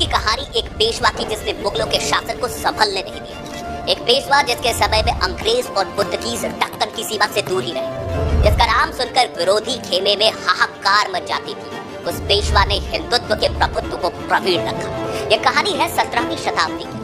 की कहानी एक पेशवा की जिसने मुगलों के शासन को संभलने नहीं दिया। एक पेशवा जिसके समय में अंग्रेज और पुर्तगीज दक्कन की सीमा से दूर ही रहे, जिसका नाम सुनकर विरोधी खेमे में हाहाकार मच जाती थी। उस पेशवा ने हिंदुत्व के प्रभुत्व को प्रवीण रखा। यह कहानी है 17वीं शताब्दी की,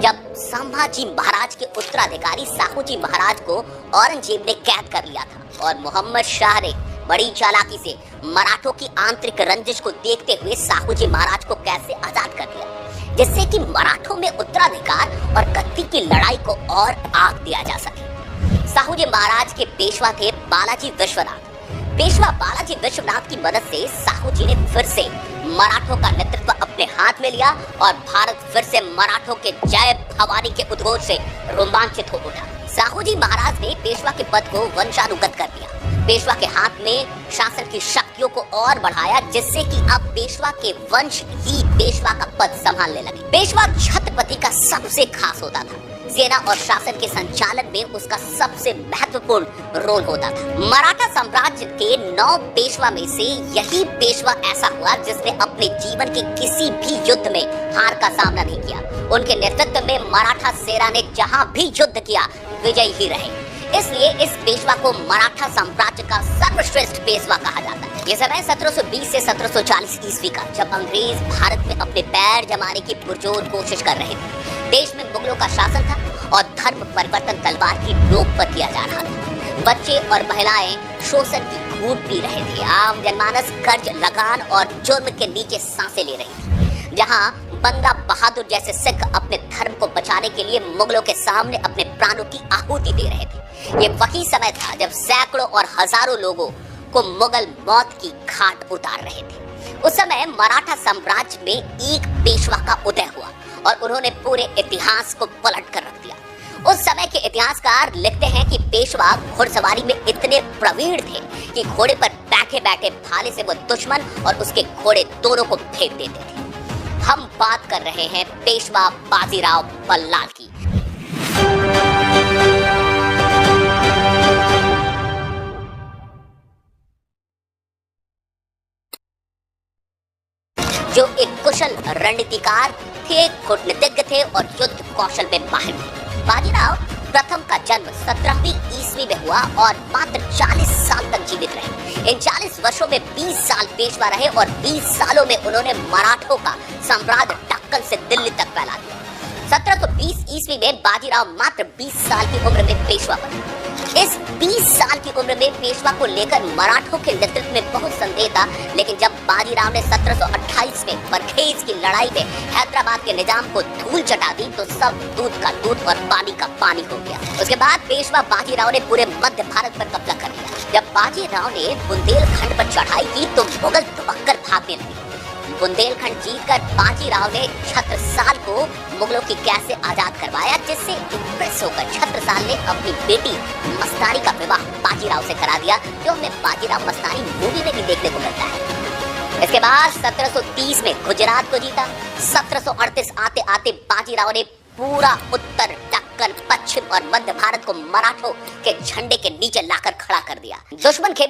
जब संभाजी महाराज के उत्तराधिकारी साहूजी महाराज को औरंगजेब ने कैद कर लिया था और मोहम्मद शाह ने बड़ी चालाकी से मराठों की आंतरिक रंजिश को देखते हुए साहूजी महाराज को कैसे आजाद कर दिया, जिससे कि मराठों में उत्तराधिकार और गद्दी की लड़ाई को और आग दिया जा सके। साहूजी महाराज के पेशवा थे बालाजी विश्वनाथ। पेशवा बालाजी विश्वनाथ की मदद से साहूजी ने फिर से मराठों का नेतृत्व अपने हाथ में लिया और भारत फिर से मराठों के जय भवानी के उद्घोष से रोमांचित हो उठा। साहूजी महाराज ने पेशवा के पद को वंशानुगत कर दिया। पेशवा के हाथ में शासन की शक्तियों को और बढ़ाया, जिससे कि अब पेशवा के वंश ही पेशवा का पद संभालने लगे। पेशवा छत्रपति का सबसे खास होता था। सेना और शासन के संचालन में उसका सबसे महत्वपूर्ण रोल होता था। मराठा साम्राज्य के 9 पेशवा में से यही पेशवा ऐसा हुआ जिसने अपने जीवन के किसी भी युद्ध में हार का सामना नहीं किया। उनके नेतृत्व में मराठा सेना ने जहां भी युद्ध किया विजयी ही रहे। इसलिए इस पेशवा को मराठा साम्राज्य का सर्वश्रेष्ठ पेशवा कहा जाता है। ये समय 1720 से 1740 ईस्वी का, जब अंग्रेज भारत में अपने पैर जमाने की पुरजोर कोशिश कर रहे थे। देश में मुगलों का शासन था और धर्म परिवर्तन तलवार की नोक पर किया जा रहा था। बच्चे और महिलाएं शोषण की घूंट पी रहे थे। आम जनमानस कर्ज, लगान और जुर्म के नीचे सांसें ले रही थी। जहां बंदा बहादुर जैसे सिख अपने धर्म को बचाने के लिए मुगलों के सामने अपने प्राणों की आहुति दे रहे थे। ये वही समय था जब सैकड़ों और हजारों लोगों को मुगल मौत की घाट उतार रहे थे। उस समय मराठा साम्राज्य में एक पेशवा का उदय हुआ और उन्होंने पूरे इतिहास को पलट कर रख दिया। उस समय के इतिहासकार लिखते हैं कि पेशवा घुड़सवारी में इतने प्रवीण थे कि घोड़े पर बैठे बैठे भाले से वो दुश्मन और उसके घोड़े दोनों को फेंक देते थे। हम बात कर रहे हैं पेशवा बाजीराव बल्लाल की। जो एक कुशल रणनीतिकार थे, कूटनीतिज्ञ थे और युद्ध कौशल में माहिर थे। बाजीराव प्रथम का जन्म 17वीं ईस्वी में हुआ और मात्र 40 साल तक जीवित रहे। इन 40 वर्षों में 20 साल पेशवा रहे और 20 सालों में उन्होंने मराठों का साम्राज्य दक्कन से दिल्ली तक फैला दिया। 1720 ईस्वी में बाजीराव मात्र 20 साल की उम्र में पेशवा बने। इस 20 साल की उम्र में पेशवा को लेकर मराठों के नेतृत्व में बहुत संदेह था, लेकिन जब बाजीराव ने 1728 में बरखेज की लड़ाई में हैदराबाद के निजाम को धूल चटा दी तो सब दूध का दूध और पानी का पानी हो गया। उसके बाद पेशवा बाजीराव ने पूरे मध्य भारत पर कब्जा कर लिया। जब बाजीराव ने बुंदेलखंड पर चढ़ाई की तो मुगल दुबक्कर भागने लगे। बुंदेलखंड जीतकर बाजीराव ने छत्रसाल को मुगलों की कैद से आजाद करवाया, जिससे इम्प्रेस होकर छत्रसाल ने अपनी बेटी मस्तानी का विवाह बाजीराव से करा दिया, जो हमें बाजीराव मस्तानी मूवी में भी देखने को मिलता है। इसके बाद 1730 में गुजरात को जीता। 1738 आते आते बाजीराव ने पूरा उत्तर, दक्कन, पश्चिम और मध्य भारत को मराठों के झंडे के नीचे लाकर खड़ा कर दिया। दुश्मन खेमे